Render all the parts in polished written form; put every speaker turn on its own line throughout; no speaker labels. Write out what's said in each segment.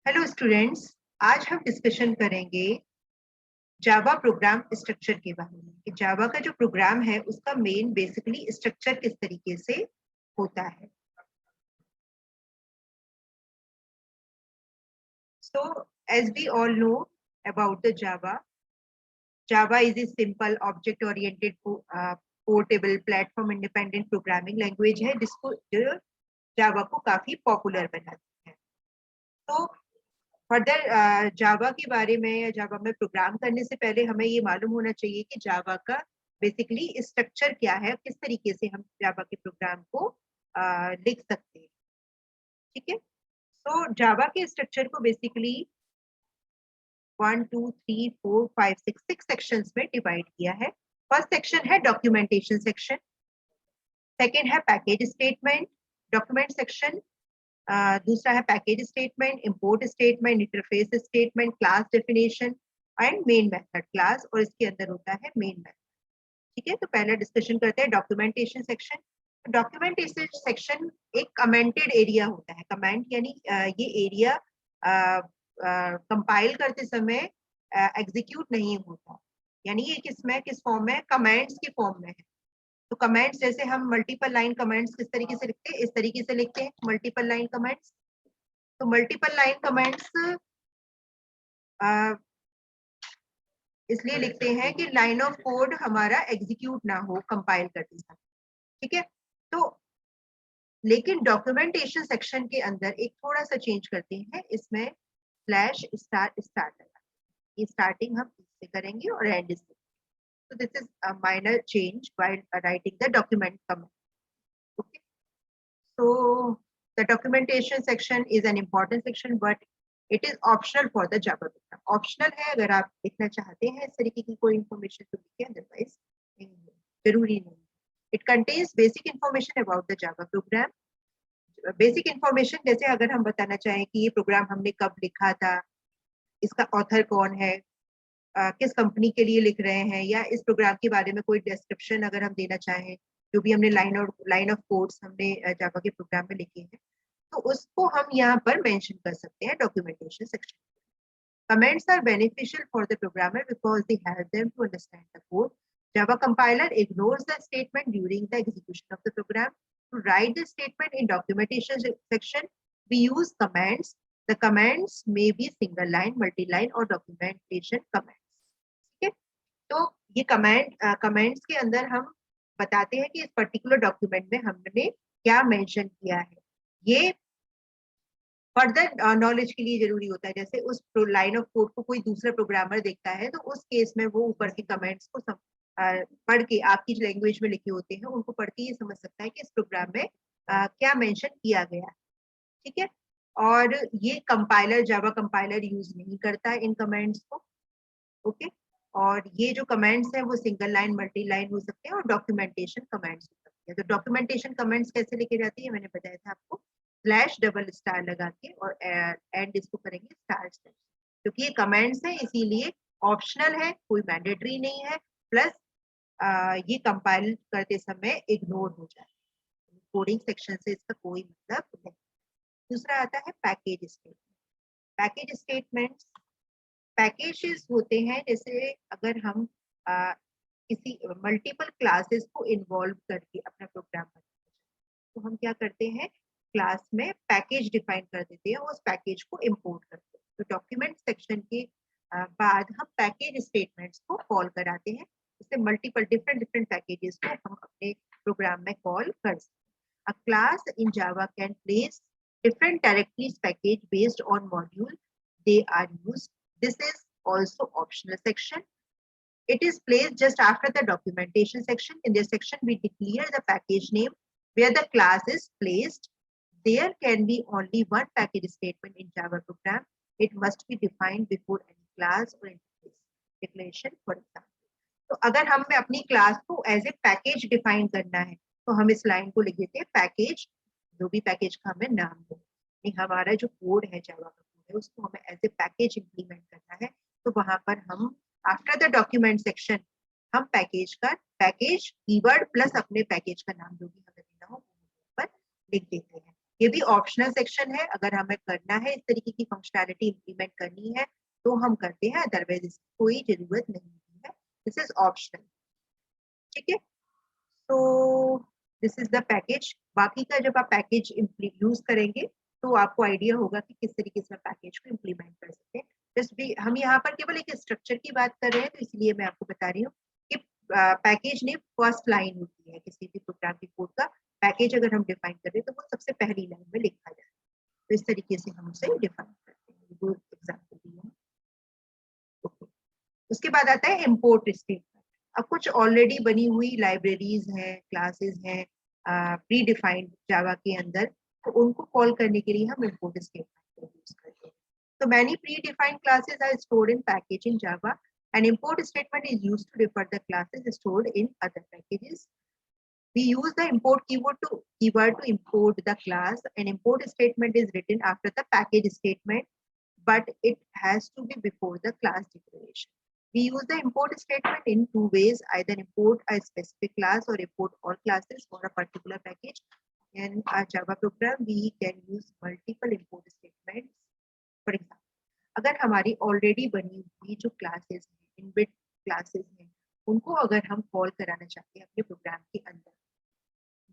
Hello students, आज हम discussion करेंगे जावा प्रोग्राम स्ट्रक्चर के बारे में कि जावा का जो प्रोग्राम है उसका मेन बेसिकली स्ट्रक्चर किस तरीके से होता है। So as we all know about the Java is a simple object oriented portable platform independent programming language है जिसको जो जावा को काफी पॉपुलर बनाती है। तो फर्दर जावा के बारे में या जावा में प्रोग्राम करने से पहले हमें ये मालूम होना चाहिए कि जावा का बेसिकली स्ट्रक्चर क्या है, किस तरीके से हम जावा के प्रोग्राम को लिख सकते हैं। ठीक है, तो जावा के स्ट्रक्चर को बेसिकली 1 2 3 4 5 6 सेक्शंस में डिवाइड किया है। फर्स्ट सेक्शन है डॉक्यूमेंटेशन सेक्शन, सेकेंड है पैकेज स्टेटमेंट डॉक्यूमेंट सेक्शन, दूसरा है package statement, import statement, interface statement, class definition and main method class, और इसके अंदर होता है मेन मेथड। ठीक है, तो पहला डिस्कशन करते हैं डॉक्यूमेंटेशन सेक्शन। डॉक्यूमेंटेशन सेक्शन एक कमेंटेड एरिया होता है। कमेंट यानी ये एरिया कंपाइल करते समय एग्जीक्यूट नहीं होता, यानी ये किस फॉर्म में, कमेंट्स के फॉर्म में है। तो कमेंट्स जैसे हम मल्टीपल लाइन कमेंट्स किस तरीके से लिखते हैं, इस तरीके से लिखते हैं मल्टीपल लाइन कमेंट्स। तो मल्टीपल लाइन कमेंट्स इसलिए लिखते हैं कि लाइन ऑफ कोड हमारा एग्जीक्यूट ना हो कंपाइल करते समय। ठीक है, तो लेकिन डॉक्यूमेंटेशन सेक्शन के अंदर एक थोड़ा सा चेंज करते हैं, इसमें स्लैश स्टार्ट लगा, ये स्टार्टिंग हम इससे करेंगे और एंड इससे। So this is a minor change while writing the document comment. Okay. So the documentation section is an important section, but it is optional for the Java program. Optional है, अगर आप लिखना चाहते हैं इस तरीके की कोई information तो लिखिए, otherwise जरूरी नहीं। It contains basic information about the Java program. Basic information जैसे अगर हम बताना चाहें कि ये प्रोग्राम हमने कब लिखा था, इसका ऑथर कौन है, किस कंपनी के लिए लिख रहे हैं, या इस प्रोग्राम के बारे में कोई डिस्क्रिप्शन अगर हम देना चाहें, जो भी हमने लाइन ऑफ कोड्स हमने जावा के प्रोग्राम में लिखे हैं, तो उसको हम यहाँ पर मेंशन कर सकते हैं documentation section. Comments are beneficial for the programmer because they help them to understand the code. Java compiler ignores the statement during the execution of the program. To write the statement in documentation section, we use commands. The commands may be single line, multi-line or documentation commands. ठीक है, तो ये comments के अंदर हम बताते हैं कि इस पर्टिकुलर डॉक्यूमेंट में हमने क्या मेंशन किया है। ये फर्दर नॉलेज के लिए जरूरी होता है। जैसे उस लाइन ऑफ कोड को कोई दूसरा प्रोग्रामर देखता है तो उस केस में वो ऊपर के कमेंट्स को पढ़ के, आपकी जो लैंग्वेज में लिखे होते हैं उनको पढ़ के ये समझ सकता है कि इस प्रोग्राम में क्या मेंशन किया गया है। ठीक है, और ये कंपाइलर, जावा कंपाइलर यूज नहीं करता है इन कमेंट्स को। ओके, और ये जो कमेंट्स हैं वो सिंगल लाइन, मल्टी लाइन हो सकते हैं और डॉक्यूमेंटेशन कमेंट्स हो सकते हैं। तो डॉक्यूमेंटेशन कमेंट्स कैसे लिखे जाती है मैंने बताया था आपको, स्लैश डबल स्टार लगा के और एंड इसको करेंगे स्टार स्लैश, क्योंकि ये कमेंट्स है इसीलिए ऑप्शनल है, कोई मैंडेटरी नहीं है, प्लस ये कंपाइल करते समय इग्नोर हो जाए, कोडिंग सेक्शन से इसका कोई मतलब नहीं। दूसरा आता है package statement. Package statements packages होते हैं, जैसे अगर हम किसी मल्टीपल क्लासेस को इन्वॉल्व करके अपना प्रोग्राम बनाते हैं तो हम क्या करते हैं, क्लास में पैकेज डिफाइन कर देते हैं, उस पैकेज को इंपोर्ट करते हैं। तो डॉक्यूमेंट सेक्शन के बाद हम पैकेज स्टेटमेंट्स को कॉल कराते हैं, इससे मल्टीपल डिफरेंट पैकेजेस को हम अपने प्रोग्राम में कॉल कर सकते हैं। A class in Java can place different directories package based on module they are used. This is also optional section. It is placed just after the documentation section. In this section, we declare the package name where the class is placed. There can be only one package statement in Java program. It must be defined before any class or interface declaration, for example. तो अगर हमें अपनी class को as a package define करना है तो हम इस लाइन को लिख देते हैं पैकेज, जो भी पैकेज का हमें नाम दो। हमारा जो कोड है, जावा का कोड है, उसको हमें एज ए पैकेज इंप्लीमेंट करना है, तो वहां पर हम आफ्टर द डॉक्यूमेंट सेक्शन हम पैकेज कीवर्ड प्लस अपने पैकेज का नाम जो भी हमें देना हो पर लिख देते हैं। ये भी ऑप्शनल सेक्शन है, अगर हमें करना है इस तरीके की फंक्शनैलिटी इंप्लीमेंट करनी है तो हम करते हैं, अदरवाइज इसकी कोई जरूरत नहीं है, दिस इज ऑप्शनल। ठीक है, तो दिस इज द पैकेज। बाकी का जब आप पैकेज यूज करेंगे तो आपको आइडिया होगा कि किस तरीके से पैकेज को इम्प्लीमेंट कर सकते हैं। जस्ट भी हम यहाँ पर केवल एक स्ट्रक्चर की बात कर रहे हैं, तो इसलिए मैं आपको बता रही हूँ कि पैकेज नहीं फर्स्ट लाइन होती है किसी भी प्रोग्राम की कोड का। पैकेज अगर हम डिफाइन कर रहे हैं तो वो सबसे पहली लाइन में लिखा जाए, तो इस तरीके से हम उसे डिफाइन करते हैं। वो एग्जाम्पल दिए हैं। Okay. उसके बाद आता है इम्पोर्ट स्टेटमेंट। अब कुछ ऑलरेडी बनी हुई लाइब्रेरीज हैं, क्लासेस हैं प्री डिफाइंड जावा के अंदर, तो उनको कॉल करने के लिए हम इम्पोर्ट स्टेटमेंट को यूज करते हैं। So many predefined classes are stored in package in Java. An import statement is used to refer the classes stored in other packages. We use the import keyword to import the class. An import statement is written after the package statement, but it has to be before the class declaration. We use the import statement in two ways: either import a specific class or import all classes for a particular package. In a Java program, we can use multiple import statements. For example, अगर हमारी already बनी हुई जो classes हैं, inbuilt classes हैं, उनको अगर हम कॉल कराना चाहते हैं अपने प्रोग्राम के अंदर,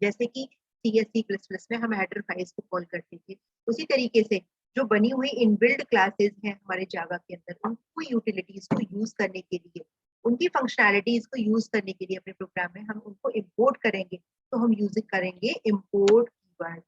जैसे कि C++ में हम हेडर फाइल्स को कॉल करते थे, उसी तरीके से जो बनी हुई इनबिल्ट क्लासेस हैं हमारे जावा के अंदर, उनको यूटिलिटीज को यूज करने के लिए, उनकी फंक्शनैलिटीज को यूज करने के लिए अपने प्रोग्राम में हम उनको इंपोर्ट करेंगे, तो हम यूज करेंगे इंपोर्ट कीवर्ड।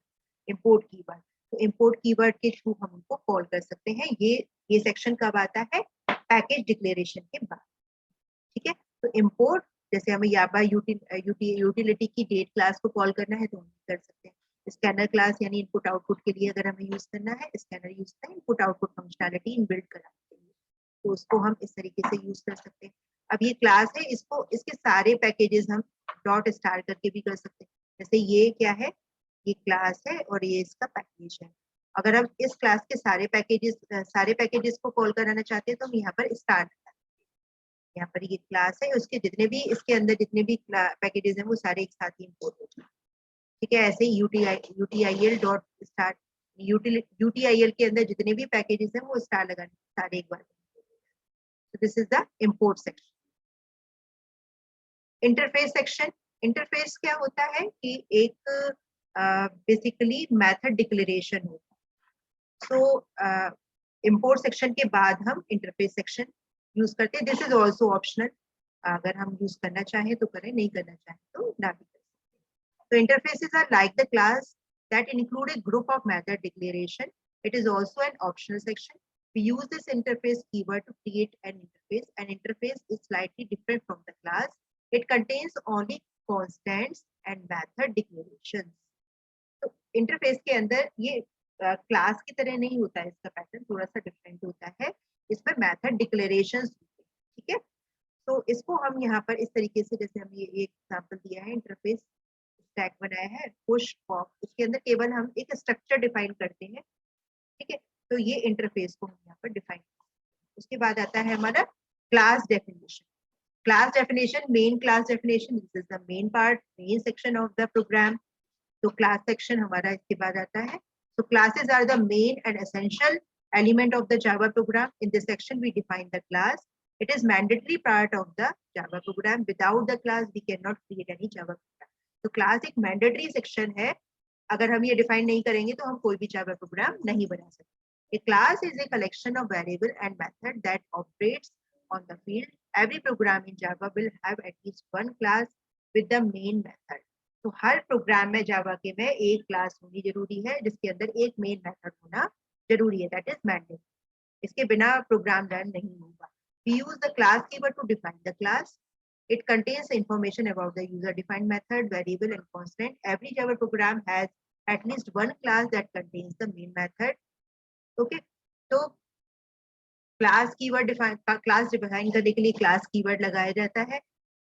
इंपोर्ट कीवर्ड, तो इंपोर्ट कीवर्ड के थ्रू हम उनको कॉल कर सकते हैं। ये सेक्शन कब आता है? पैकेज डिक्लेरेशन के बाद। ठीक है, तो इंपोर्ट, जैसे हमें जावा यूटिलिटी की डेट क्लास को कॉल करना है तो हम कर सकते हैं। स्कैनर क्लास यानी इनपुट आउटपुट के लिए अगर हमें यूज करना है, स्कैनर यूज करना है इनपुट आउटपुट फंक्शनैलिटी इनबिल्ट कराने के लिए, तो उसको हम इस तरीके से यूज कर सकते हैं। अब ये क्लास है, इसको इसके सारे पैकेजेस हम डॉट स्टार करके भी कर सकते हैं। जैसे ये क्या है, ये क्लास है और ये इसका पैकेज है। अगर हम इस क्लास के सारे पैकेजेस को कॉल कराना चाहते हैं तो हम यहाँ पर स्टार्ट, यहाँ पर ये क्लास है, उसके जितने भी इसके अंदर जितने भी पैकेजेस हैं वो सारे एक साथ ही इंपोर्ट हो जाए। ठीक है, ऐसे ही UTIL डॉट स्टार्ट, UTIL के अंदर जितने भी पैकेजेस हैं वो स्टार लगाने सारे एक बार। This is the import section. Interface section, interface क्या होता है कि एक बेसिकली मेथड डिक्लेरेशन होता है। सो इंपोर्ट सेक्शन के बाद हम इंटरफेस सेक्शन यूज करते हैं। दिस इज ऑल्सो ऑप्शनल, अगर हम यूज करना चाहें तो करें, नहीं करना चाहें तो ना भी कर सकते। तो interfaces are like the class that include a group of method declaration. It is also an optional section. We use this interface keyword to create an interface. An interface is slightly different from the class. It contains only constants and method declarations. तो interface के अंदर ये class की तरह नहीं होता है, इसका पैटर्न थोड़ा सा डिफरेंट होता है, इसमें मेथड डिक्लेरेशंस होते हैं। ठीक है, तो इसको हम यहाँ पर इस तरीके से, जैसे हम ये एक एग्जांपल दिया है, इंटरफेस स्टैक बनाया है पुश पॉप, उसके अंदर केवल हम एक स्ट्रक्चर डिफाइन करते हैं। ठीक है, तो ये इंटरफेस को हम यहाँ पर डिफाइन करते हैं। उसके बाद आता है हमारा class definition. Class definition, main class definition, this is the main part, main section of the program. तो क्लास सेक्शन हमारा इसके बाद आता है। So classes are the main and essential element of the Java program. In this section, we define the class. It is mandatory part of the Java program. Without the class, we cannot create any Java program. तो class एक mandatory section है, अगर हम ये define नहीं करेंगे तो हम कोई भी जावा प्रोग्राम नहीं बना सकते। A class is a collection of variable and method that operates on the field. Every program in Java will have at least one class with the main method. तो हर प्रोग्राम में जावा के में एक class होनी जरूरी है जिसके अंदर एक मेन मेथड होना जरूरी है, दैट इज मैंडेटरी। इसके बिना प्रोग्राम रन नहीं होगा। We use the class keyword to define the class. It contains information about the user-defined method, variable, and constant. Every Java program has at least one class that contains the main method. Okay, तो class keyword class define करने के लिए class keyword लगाया जाता है।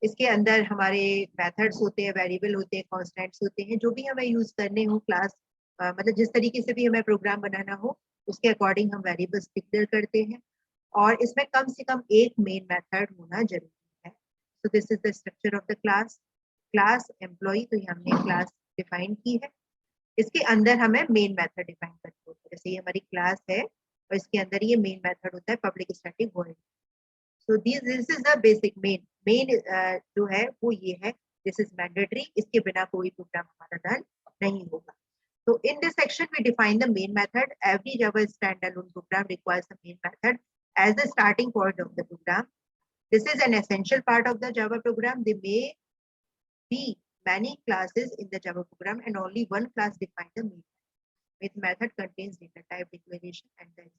इसके अंदर हमारे मेथड्स होते हैं, वेरिएबल होते हैं, कॉन्स्टेंट्स होते हैं, जो भी हमें यूज करने हो क्लास, मतलब जिस तरीके से भी हमें प्रोग्राम बनाना हो उसके अकॉर्डिंग हम वेरिएबल्स डिक्लेयर करते हैं, और इसमें कम से कम एक मेन मेथड होना जरूरी है। So this is the structure of the class. Class employ, तो ये हमने क्लास डिफाइन की है। इसके अंदर हमें मेन मेथड डिफाइन करना होता है। जैसे ये हमारी क्लास है और इसके अंदर ये मेन मेथड होता है public static void. So this is the basic main जो है वो ये है, दिस इज मैंडेटरी, इसके बिना कोई प्रोग्राम हमारा रन नहीं होगा। So in this section, we define the main method. Every Java standalone program requires a main method as the starting point of the program. This is an essential part of the Java program. There may be many classes in the Java program and only one class defines the main method. Main method contains data type declaration and the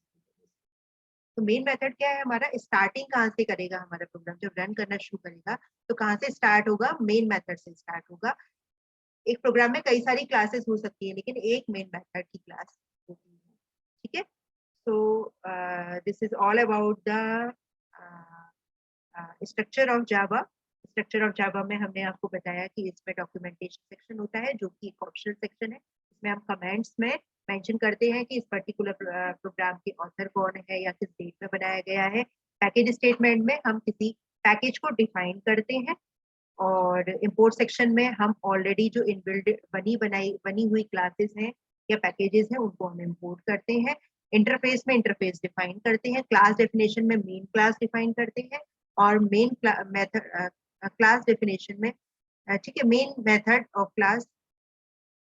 तो main method क्या है हमारा, starting कहाँ से करेगा हमारा programme, जब run करना शुरू करेगा तो कहाँ से स्टार्ट होगा, मेन मेथड से स्टार्ट होगा। एक प्रोग्राम में कई सारी क्लासेस हो सकती है लेकिन एक मेन मेथड की क्लास होती है, ठीक है। So this is all about the structure of Java. Structure of Java में हमने आपको बताया कि इसमें डॉक्यूमेंटेशन सेक्शन होता है जो कि एक ऑप्शनल सेक्शन है। इसमें हम कमेंट्स में मेंशन करते हैं कि इस पर्टिकुलर प्रोग्राम के ऑथर कौन है या किस डेट में बनाया गया है। पैकेज स्टेटमेंट में हम किसी पैकेज को डिफाइन करते हैं और इंपोर्ट सेक्शन में हम ऑलरेडी जो इनबिल्ड बनी हुई क्लासेस हैं या पैकेजेस हैं उनको हम इंपोर्ट करते हैं। इंटरफेस में इंटरफेस डिफाइन करते हैं। क्लास डेफिनेशन में मेन क्लास डिफाइन करते हैं और मेन मेथड क्लास डेफिनेशन में ठीक है main method of class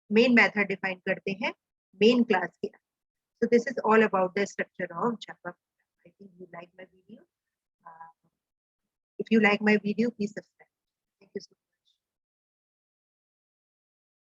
main method define करते हैं मेन क्लास के। So this is all about the structure of Java. I think you like my video. If you like my video, please subscribe. Thank you so much.